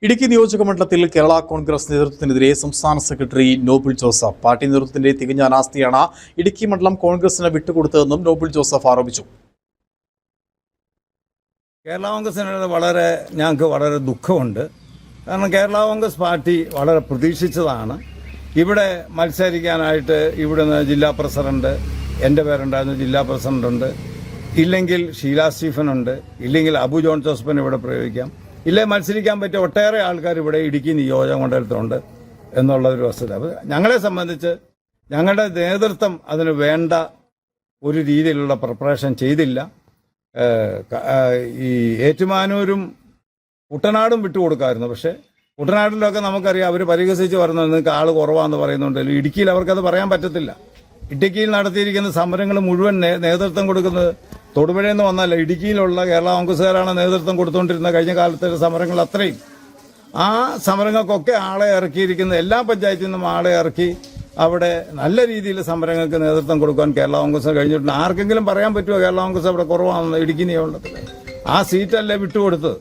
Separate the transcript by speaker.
Speaker 1: ഇടുക്കി നിയോജക മണ്ഡലത്തിൽ കേരള കോൺഗ്രസ് നേതൃത്വത്തിനെതിരെ സംസ്ഥാന സെക്രട്ടറി നോബിൾ ജോസഫ് പാർട്ടി നേതൃത്വത്തിന്റെ തികഞ്ഞ അനാസ്ഥയാണ് ഇടുക്കി മണ്ഡലം കോൺഗ്രസിന് വിട്ടുകൊടുത്തതെന്നും നോബിൾ ജോസഫ് ആരോപിച്ചു.
Speaker 2: കേരള കോൺഗ്രസിനോട് ഞങ്ങൾക്ക് വളരെ ദുഃഖമുണ്ട്. കാരണം കേരള കോൺഗ്രസ് പാർട്ടി വളരെ പ്രതീക്ഷിച്ചതാണ്. ഇവിടെ മത്സരിക്കാനായിട്ട് ഇവിടുന്ന് ജില്ലാ പ്രസിഡന്റ്, എൻ്റെ പേരുണ്ടായിരുന്നു, ജില്ലാ പ്രസിഡന്റുണ്ട്, ഇല്ലെങ്കിൽ ഷീല സ്റ്റീഫനുണ്ട്, ഇല്ലെങ്കിൽ അബു ജോൺ ജോസഫിന് ഇവിടെ പ്രയോഗിക്കാം, ഇല്ലേ മത്സരിക്കാൻ പറ്റിയ ഒട്ടേറെ ആൾക്കാർ ഇവിടെ ഇടുക്കി നിയോജക മണ്ഡലത്തിലുണ്ട് എന്നുള്ളൊരു വസ്തുത. അപ്പോൾ ഞങ്ങളെ സംബന്ധിച്ച് ഞങ്ങളുടെ നേതൃത്വം അതിന് വേണ്ട ഒരു രീതിയിലുള്ള പ്രിപ്പറേഷൻ ചെയ്തില്ല. ഈ ഏറ്റുമാനൂരും കുട്ടനാടും വിട്ടുകൊടുക്കാമായിരുന്നു. പക്ഷേ കുട്ടനാട്ടിലൊക്കെ നമുക്കറിയാം, അവർ പരിഹസിച്ച് പറയുന്നത് നിങ്ങൾക്ക് ആൾ കുറവാന്ന് പറയുന്നുണ്ടല്ലോ. ഇടുക്കിയിൽ അവർക്കത് പറയാൻ പറ്റത്തില്ല. ഇടുക്കിയിൽ നടത്തിയിരിക്കുന്ന സമരങ്ങൾ മുഴുവൻ നേതൃത്വം കൊടുക്കുന്നത് തൊടുപുഴയിൽ നിന്ന് വന്നല്ല, ഇടുക്കിയിലുള്ള കേരള കോൺഗ്രസ്സുകാരാണ് നേതൃത്വം കൊടുത്തുകൊണ്ടിരുന്ന കഴിഞ്ഞ കാലത്തെ സമരങ്ങൾ അത്രയും. ആ സമരങ്ങൾക്കൊക്കെ ആളെ ഇറക്കിയിരിക്കുന്ന എല്ലാ പഞ്ചായത്തിൽ നിന്നും ആളെ ഇറക്കി അവിടെ നല്ല രീതിയിൽ സമരങ്ങൾക്ക് നേതൃത്വം കൊടുക്കാൻ കേരള കോൺഗ്രസ് കഴിഞ്ഞിട്ടുണ്ട്. ആർക്കെങ്കിലും പറയാൻ പറ്റുമോ കേരള കോൺഗ്രസ് അവിടെ കുറവാണെന്ന്? ഇടുക്കി നിയമത്തിൽ ആ സീറ്റല്ലേ വിട്ടുകൊടുത്തത്.